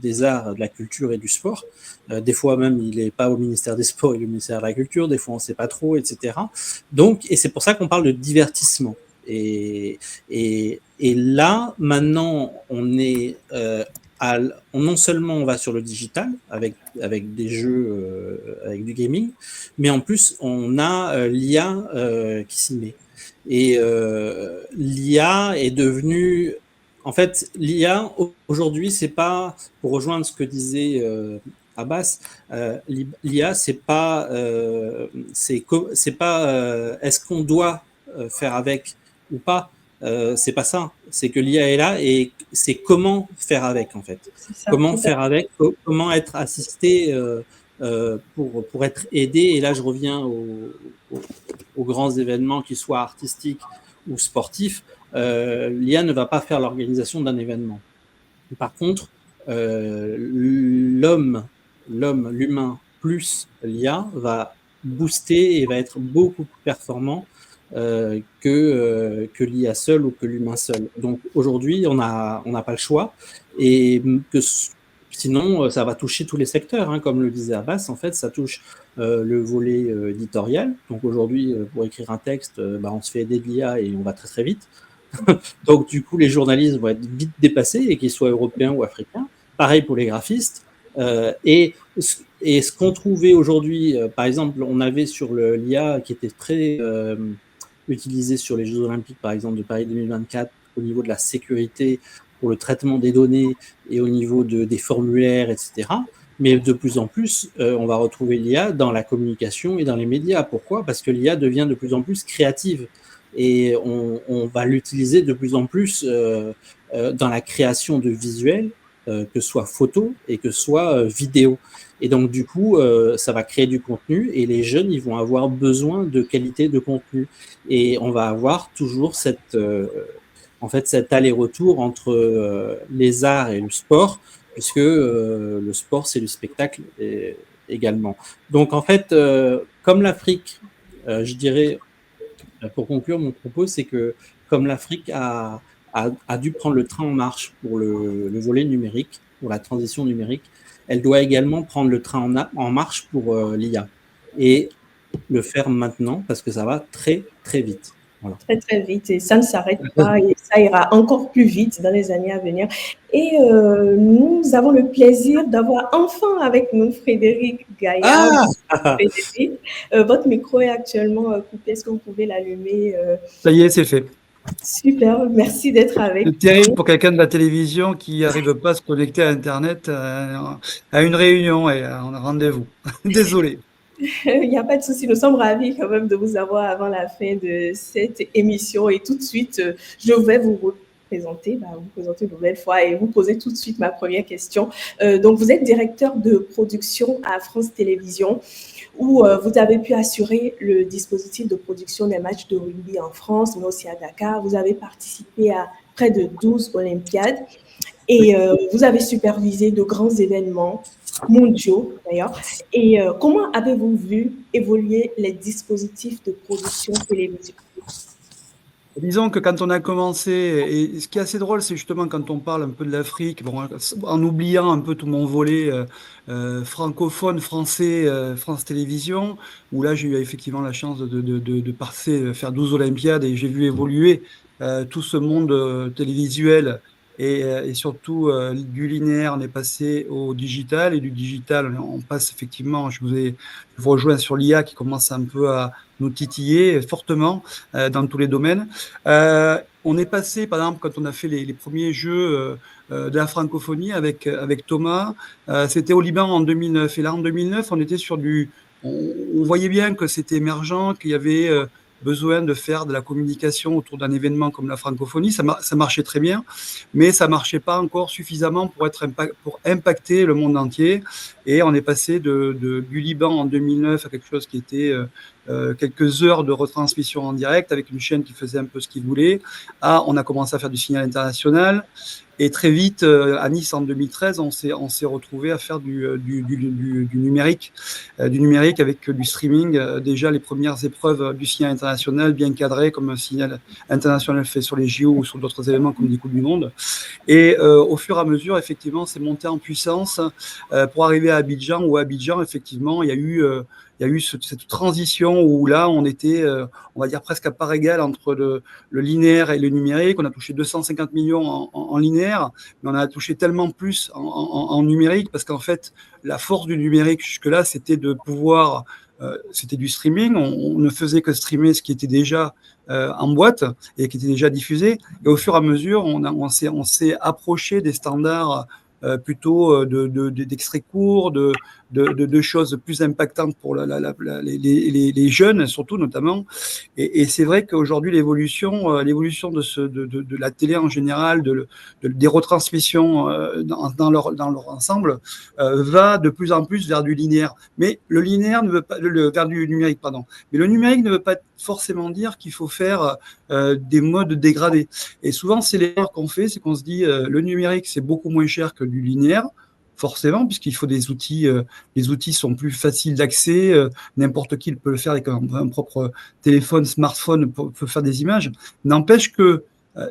des arts, de la culture et du sport. Des fois même, il n'est pas au ministère des Sports, il est au ministère de la Culture, des fois on ne sait pas trop, etc. Donc, et c'est pour ça qu'on parle de divertissement. Et là, maintenant, on est non seulement on va sur le digital avec des jeux, avec du gaming, mais en plus on a l'IA qui s'y met. Et l'IA est devenue, en fait, l'IA aujourd'hui, c'est pas, pour rejoindre ce que disait Abbas, l'IA, c'est pas, est-ce qu'on doit faire avec ou pas, c'est pas ça. C'est que l'IA est là et c'est comment faire avec, en fait. C'est ça, Comment tout à faire avec, comment être assisté pour être aidé. Et là, je reviens aux grands événements, qu'ils soient artistiques ou sportifs. L'IA ne va pas faire l'organisation d'un événement. Par contre, l'humain plus l'IA va booster et va être beaucoup plus performant que l'IA seul ou que l'humain seul. Donc aujourd'hui, on n'a pas le choix, et sinon, ça va toucher tous les secteurs, hein, comme le disait Abbas. En fait, ça touche le volet éditorial. Donc aujourd'hui, pour écrire un texte, on se fait aider de l'IA et on va très très vite. Donc du coup, les journalistes vont être vite dépassés, et qu'ils soient européens ou africains. Pareil pour les graphistes. Et ce qu'on trouvait aujourd'hui, par exemple, on avait sur l'IA qui était très utilisé sur les Jeux Olympiques, par exemple, de Paris 2024, au niveau de la sécurité, pour le traitement des données et au niveau des formulaires, etc. Mais de plus en plus, on va retrouver l'IA dans la communication et dans les médias. Pourquoi ? Parce que l'IA devient de plus en plus créative, et on va l'utiliser de plus en plus dans la création de visuels, que ce soit photo et que ce soit vidéo. Et donc, du coup, ça va créer du contenu, et les jeunes, ils vont avoir besoin de qualité de contenu. Et on va avoir toujours cet aller-retour entre les arts et le sport, puisque le sport, c'est le spectacle également. Donc, en fait, comme l'Afrique, je dirais, pour conclure mon propos, c'est que comme l'Afrique a dû prendre le train en marche pour le volet numérique, pour la transition numérique, elle doit également prendre le train en marche pour l'IA, et le faire maintenant, parce que ça va très, très vite. Voilà. Très, très vite, et ça ne s'arrête pas, et ça ira encore plus vite dans les années à venir. Et nous avons le plaisir d'avoir enfin avec nous Frédéric Gaillard. Frédéric, votre micro est actuellement coupé, est-ce que vous pouvez l'allumer? Ça y est, c'est fait. Super, merci d'être avec nous. C'est terrible pour quelqu'un de la télévision qui n'arrive pas à se connecter à Internet à une réunion et à un rendez-vous. Désolé. Il n'y a pas de souci, nous sommes ravis quand même de vous avoir avant la fin de cette émission, et tout de suite, je vais vous présenter une nouvelle fois et vous poser tout de suite ma première question. Donc, vous êtes directeur de production à France Télévisions, où vous avez pu assurer le dispositif de production des matchs de rugby en France, mais aussi à Dakar. Vous avez participé à près de 12 Olympiades, et vous avez supervisé de grands événements mondiaux d'ailleurs. Et comment avez-vous vu évoluer les dispositifs de production télévision? Disons que quand on a commencé, et ce qui est assez drôle, c'est justement quand on parle un peu de l'Afrique, bon, en oubliant un peu tout mon volet francophone, français, France Télévisions, où là j'ai eu effectivement la chance de passer, faire 12 Olympiades, et j'ai vu évoluer tout ce monde télévisuel, et surtout du linéaire, on est passé au digital, et du digital, on passe effectivement, je vous rejoins sur l'IA qui commence un peu à nous titiller fortement dans tous les domaines. On est passé, par exemple, quand on a fait les premiers jeux de la francophonie avec Thomas, c'était au Liban en 2009. Et là, en 2009, on était sur on voyait bien que c'était émergent, qu'il y avait besoin de faire de la communication autour d'un événement comme la francophonie. Ça marchait très bien, mais ça marchait pas encore suffisamment pour impacter le monde entier. Et on est passé du Liban en 2009 à quelque chose qui était quelques heures de retransmission en direct avec une chaîne qui faisait un peu ce qu'il voulait. On a commencé à faire du signal international. Et très vite, à Nice en 2013, on s'est retrouvé à faire du numérique, avec du streaming. Déjà les premières épreuves du signal international bien cadrées, comme un signal international fait sur les JO ou sur d'autres événements comme des Coupes du Monde. Et au fur et à mesure, effectivement, c'est monté en puissance pour arriver à Abidjan, où à Abidjan, effectivement, il y a eu cette transition où là, on était, on va dire, presque à part égale entre le linéaire et le numérique. On a touché 250 millions en linéaire, mais on a touché tellement plus en numérique, parce qu'en fait, la force du numérique jusque-là, c'était de pouvoir, c'était du streaming. On ne faisait que streamer ce qui était déjà en boîte et qui était déjà diffusé. Et au fur et à mesure, on s'est approché des standards plutôt d'extraits courts, de choses plus impactantes pour les jeunes, surtout notamment. Et c'est vrai qu'aujourd'hui, l'évolution de la télé en général, des retransmissions dans leur ensemble, va de plus en plus vers du linéaire. Mais le linéaire ne veut pas, vers du numérique, pardon. Mais le numérique ne veut pas forcément dire qu'il faut faire des modes dégradés. Et souvent, c'est l'erreur qu'on fait, c'est qu'on se dit le numérique, c'est beaucoup moins cher que du linéaire, forcément, puisqu'il faut des outils. Les outils sont plus faciles d'accès. N'importe qui peut le faire avec un propre téléphone, smartphone, peut faire des images. N'empêche que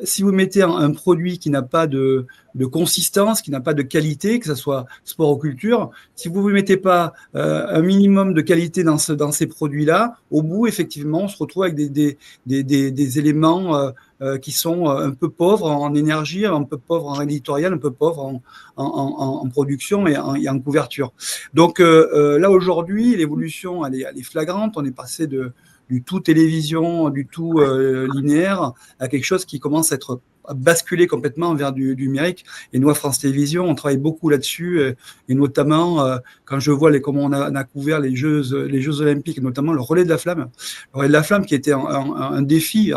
si vous mettez un produit qui n'a pas de consistance, qui n'a pas de qualité, que ce soit sport ou culture, si vous ne mettez pas un minimum de qualité dans ces produits-là, au bout, effectivement, on se retrouve avec des éléments qui sont un peu pauvres en énergie, un peu pauvres en éditorial, un peu pauvres en production et en couverture. Donc là, aujourd'hui, l'évolution, elle est flagrante. On est passé du tout télévision, du tout linéaire, à quelque chose qui commence à basculer complètement vers du numérique. Et nous, à France Télévisions, on travaille beaucoup là-dessus, et notamment quand je vois comment on a couvert les Jeux Olympiques, notamment le relais de la flamme. Le relais de la flamme qui était un défi,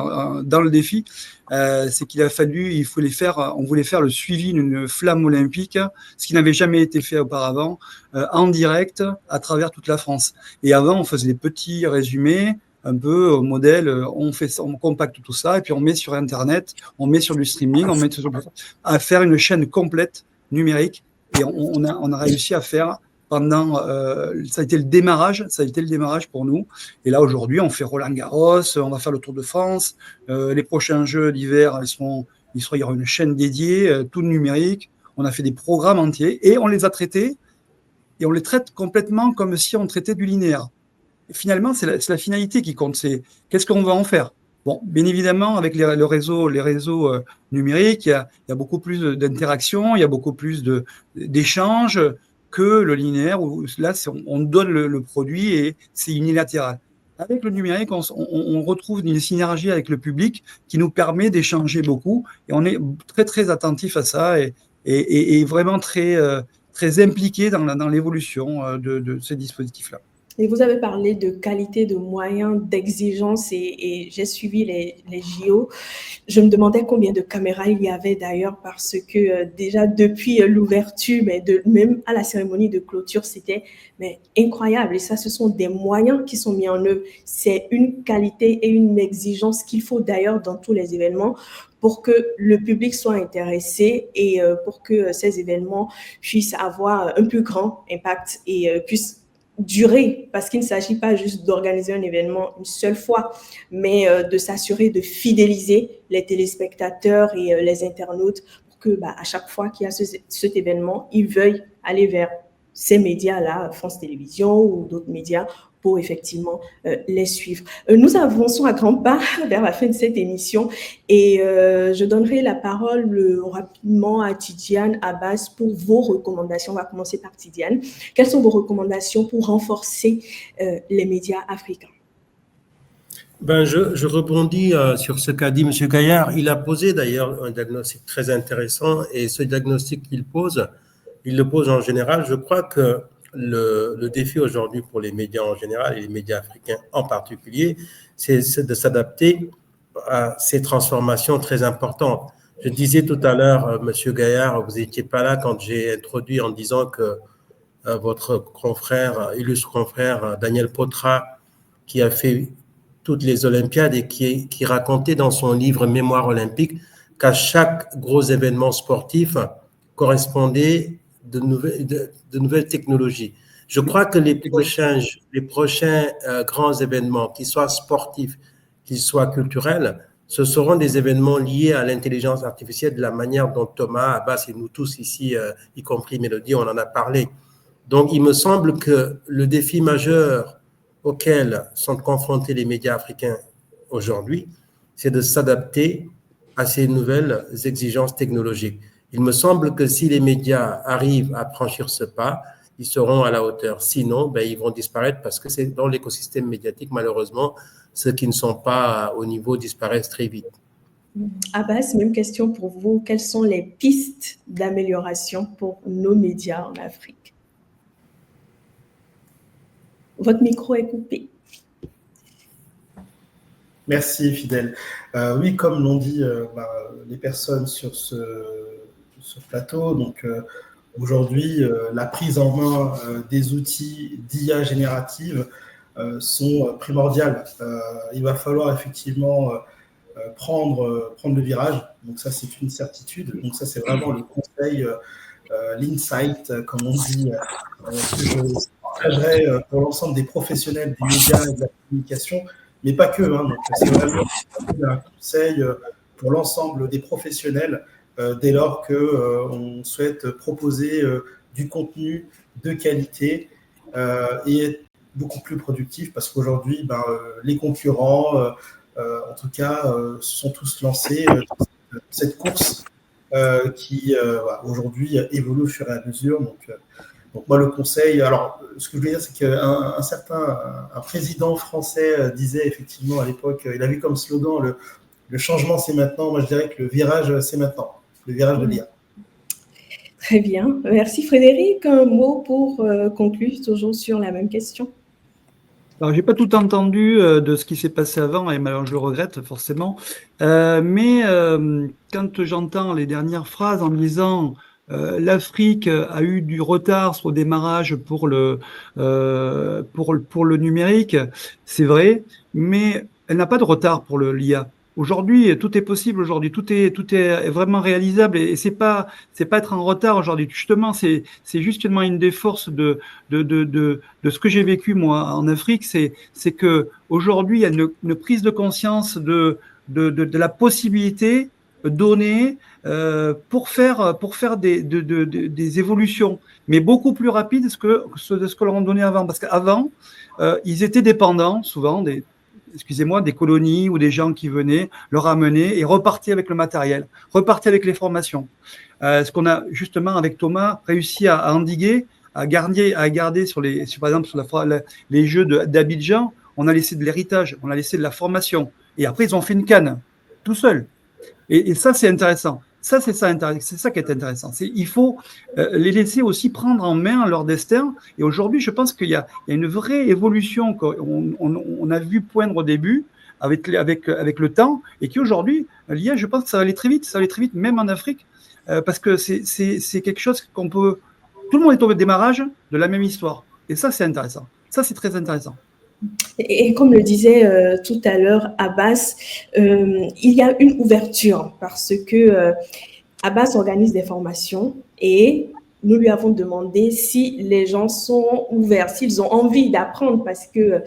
dans le défi, c'est qu'il a fallu, on voulait faire le suivi d'une flamme olympique, ce qui n'avait jamais été fait auparavant, en direct à travers toute la France. Et avant, on faisait des petits résumés, un peu au modèle, on compacte tout ça et puis on met sur Internet, on met sur du streaming, à faire une chaîne complète numérique. Et on a réussi à faire pendant, ça a été le démarrage pour nous. Et là, aujourd'hui, on fait Roland-Garros, on va faire le Tour de France. Les prochains Jeux d'hiver, il y aura une chaîne dédiée, tout numérique. On a fait des programmes entiers et on les a traités et on les traite complètement comme si on traitait du linéaire. Et finalement, c'est la finalité qui compte. C'est qu'est-ce qu'on va en faire. Bon, bien évidemment, avec les réseaux numériques, il y a beaucoup plus d'interactions, il y a beaucoup plus d'échanges que le linéaire où là, on donne le produit et c'est unilatéral. Avec le numérique, on retrouve une synergie avec le public qui nous permet d'échanger beaucoup et on est très, très attentif à ça et vraiment très, très impliqué dans l'évolution de ces dispositifs-là. Et vous avez parlé de qualité, de moyens, d'exigence et j'ai suivi les JO. Je me demandais combien de caméras il y avait d'ailleurs parce que déjà depuis l'ouverture, même à la cérémonie de clôture, c'était incroyable. Et ça, ce sont des moyens qui sont mis en œuvre. C'est une qualité et une exigence qu'il faut d'ailleurs dans tous les événements pour que le public soit intéressé et pour que ces événements puissent avoir un plus grand impact et puissent durer, parce qu'il ne s'agit pas juste d'organiser un événement une seule fois, mais de s'assurer de fidéliser les téléspectateurs et les internautes pour que à chaque fois qu'il y a cet événement, ils veuillent aller vers ces médias-là, France Télévisions ou d'autres médias, pour effectivement les suivre. Nous avançons à grands pas vers la fin de cette émission et je donnerai la parole rapidement à Tidiane Abbas pour vos recommandations. On va commencer par Tidiane. Quelles sont vos recommandations pour renforcer les médias africains? Je rebondis sur ce qu'a dit M. Gaillard. Il a posé d'ailleurs un diagnostic très intéressant et ce diagnostic qu'il pose, il le pose en général. Je crois que le défi aujourd'hui pour les médias en général et les médias africains en particulier, c'est de s'adapter à ces transformations très importantes. Je disais tout à l'heure, Monsieur Gaillard, vous n'étiez pas là quand j'ai introduit en disant que votre illustre confrère Daniel Potra, qui a fait toutes les Olympiades et qui racontait dans son livre Mémoire olympique qu'à chaque gros événement sportif correspondait de nouvelles technologies. Je crois que les prochains grands événements, qu'ils soient sportifs, qu'ils soient culturels, ce seront des événements liés à l'intelligence artificielle de la manière dont Thomas, Abbas et nous tous ici, y compris Mélodie, on en a parlé. Donc, il me semble que le défi majeur auquel sont confrontés les médias africains aujourd'hui, c'est de s'adapter à ces nouvelles exigences technologiques. Il me semble que si les médias arrivent à franchir ce pas, ils seront à la hauteur. Sinon, ils vont disparaître parce que c'est dans l'écosystème médiatique, malheureusement, ceux qui ne sont pas au niveau disparaissent très vite. Abbas, même question pour vous. Quelles sont les pistes d'amélioration pour nos médias en Afrique? Votre micro est coupé. Merci, Fidèle. Oui, comme l'ont dit les personnes sur ce plateau, donc aujourd'hui, la prise en main des outils d'IA générative sont primordiales. Il va falloir effectivement prendre le virage. Donc ça, c'est une certitude. Donc ça, c'est vraiment le conseil, l'insight, comme on dit, que je partagerai pour l'ensemble des professionnels des médias et de la communication, mais pas que. Donc c'est vraiment un conseil pour l'ensemble des professionnels dès lors qu'on souhaite proposer du contenu de qualité et être beaucoup plus productif, parce qu'aujourd'hui, les concurrents, en tout cas, sont tous lancés dans cette course qui, aujourd'hui, évolue au fur et à mesure. Donc moi, le conseil... Alors, ce que je veux dire, c'est qu'un président français disait effectivement à l'époque, il avait comme slogan le changement, c'est maintenant. Moi, je dirais que le virage, c'est maintenant. Le virage de l'IA. Très bien. Merci, Frédéric. Un mot pour conclure, toujours sur la même question. Alors, j'ai pas tout entendu de ce qui s'est passé avant, et malheureusement, je le regrette forcément. Mais quand j'entends les dernières phrases en disant l'Afrique a eu du retard sur le démarrage pour le numérique, c'est vrai, mais elle n'a pas de retard pour l'IA. Aujourd'hui, tout est possible. Aujourd'hui, tout est vraiment réalisable, et c'est pas être en retard aujourd'hui. Justement, c'est justement une des forces de ce que j'ai vécu moi en Afrique, c'est que aujourd'hui il y a une prise de conscience de la possibilité donnée pour faire des évolutions, mais beaucoup plus rapides de ce que l'on donnait avant, parce qu'avant ils étaient dépendants souvent des colonies ou des gens qui venaient leur ramener et repartir avec le matériel, repartir avec les formations. Ce qu'on a justement avec Thomas réussi à endiguer, à garder par exemple sur les Jeux d'Abidjan, on a laissé de l'héritage, on a laissé de la formation, et après ils ont fait une canne tout seul. Et ça, c'est intéressant. C'est ça qui est intéressant. Il faut les laisser aussi prendre en main leur destin. Et aujourd'hui, je pense qu'il y a une vraie évolution qu'on a vu poindre au début avec le temps, et qui aujourd'hui, l'IA, je pense que ça va aller très vite. Ça va aller très vite, même en Afrique, parce que c'est quelque chose qu'on peut... Tout le monde est au démarrage de la même histoire. Et ça, c'est intéressant. Ça, c'est très intéressant. Et comme le disait tout à l'heure Abbas, il y a une ouverture, parce que Abbas organise des formations et nous lui avons demandé si les gens sont ouverts, s'ils ont envie d'apprendre, parce que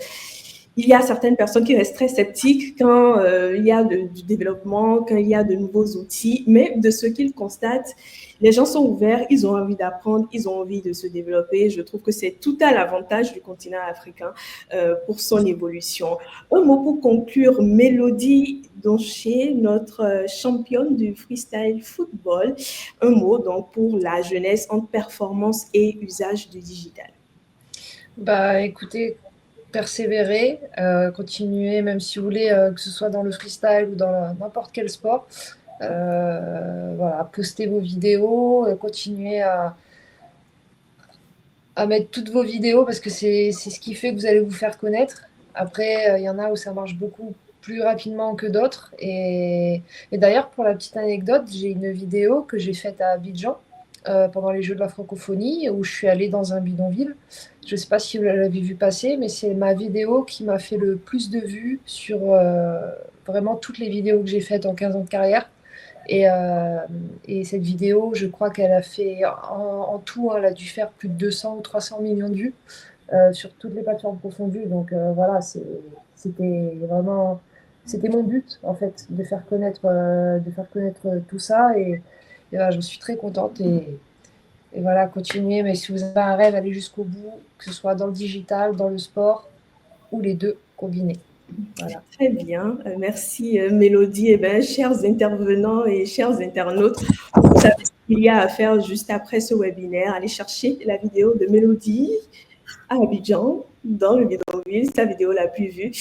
il y a certaines personnes qui restent très sceptiques quand il y a du développement, quand il y a de nouveaux outils, mais de ce qu'ils constatent, les gens sont ouverts, ils ont envie d'apprendre, ils ont envie de se développer. Je trouve que c'est tout à l'avantage du continent africain pour son évolution. Un mot pour conclure, Mélodie Donché, notre championne du freestyle football. Un mot donc pour la jeunesse entre performance et usage du digital. Écoutez, persévérer, continuer, même si vous voulez, que ce soit dans le freestyle ou dans n'importe quel sport. Postez vos vidéos, continuez à mettre toutes vos vidéos, parce que c'est ce qui fait que vous allez vous faire connaître. Après, il y en a où ça marche beaucoup plus rapidement que d'autres. Et d'ailleurs, pour la petite anecdote, j'ai une vidéo que j'ai faite à Abidjan pendant les Jeux de la francophonie, où je suis allée dans un bidonville. Je ne sais pas si vous l'avez vu passer, mais c'est ma vidéo qui m'a fait le plus de vues sur vraiment toutes les vidéos que j'ai faites en 15 ans de carrière. Et cette vidéo, je crois qu'elle a fait, en tout, elle a dû faire plus de 200 ou 300 millions de vues sur toutes les plateformes confondues. Donc voilà, c'était mon but, en fait, de faire connaître tout ça. Et voilà, je suis très contente. Et voilà, continuez. Mais si vous avez un rêve, allez jusqu'au bout, que ce soit dans le digital, dans le sport, ou les deux combinés. Voilà. Très bien, merci Mélodie. Chers intervenants et chers internautes, vous savez ce qu'il y a à faire juste après ce webinaire. Allez chercher la vidéo de Mélodie à Abidjan, dans le bidonville. Reels, la vidéo la plus vue.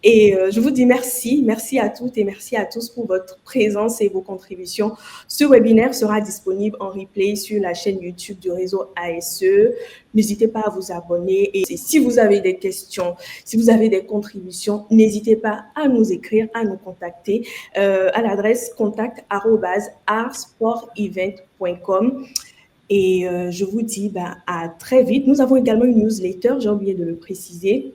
Et je vous dis merci. Merci à toutes et merci à tous pour votre présence et vos contributions. Ce webinaire sera disponible en replay sur la chaîne YouTube du réseau ASE. N'hésitez pas à vous abonner. Et si vous avez des questions, si vous avez des contributions, n'hésitez pas à nous écrire, à nous contacter à l'adresse contact@artsportevent.com. Et je vous dis à très vite. Nous avons également une newsletter, j'ai oublié de le préciser.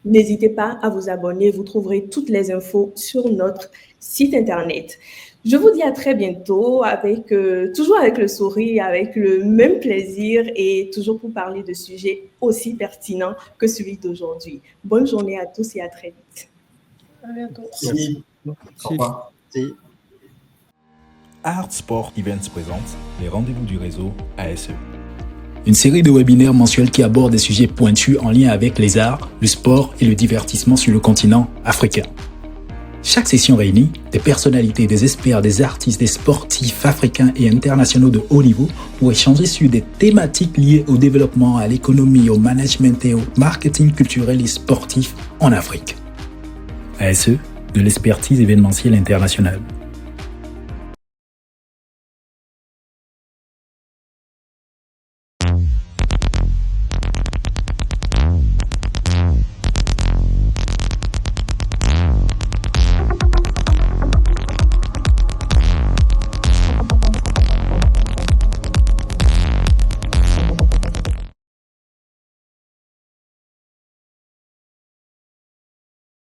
N'hésitez pas à vous abonner. Vous trouverez toutes les infos sur notre site internet. Je vous dis à très bientôt, toujours avec le sourire, avec le même plaisir et toujours pour parler de sujets aussi pertinents que celui d'aujourd'hui. Bonne journée à tous et à très vite. À bientôt. Merci. Au revoir. Merci. Art Sport Events présente les rendez-vous du réseau ASE. Une série de webinaires mensuels qui abordent des sujets pointus en lien avec les arts, le sport et le divertissement sur le continent africain. Chaque session réunit des personnalités, des experts, des artistes, des sportifs africains et internationaux de haut niveau pour échanger sur des thématiques liées au développement, à l'économie, au management et au marketing culturel et sportif en Afrique. ASE, de l'expertise événementielle internationale.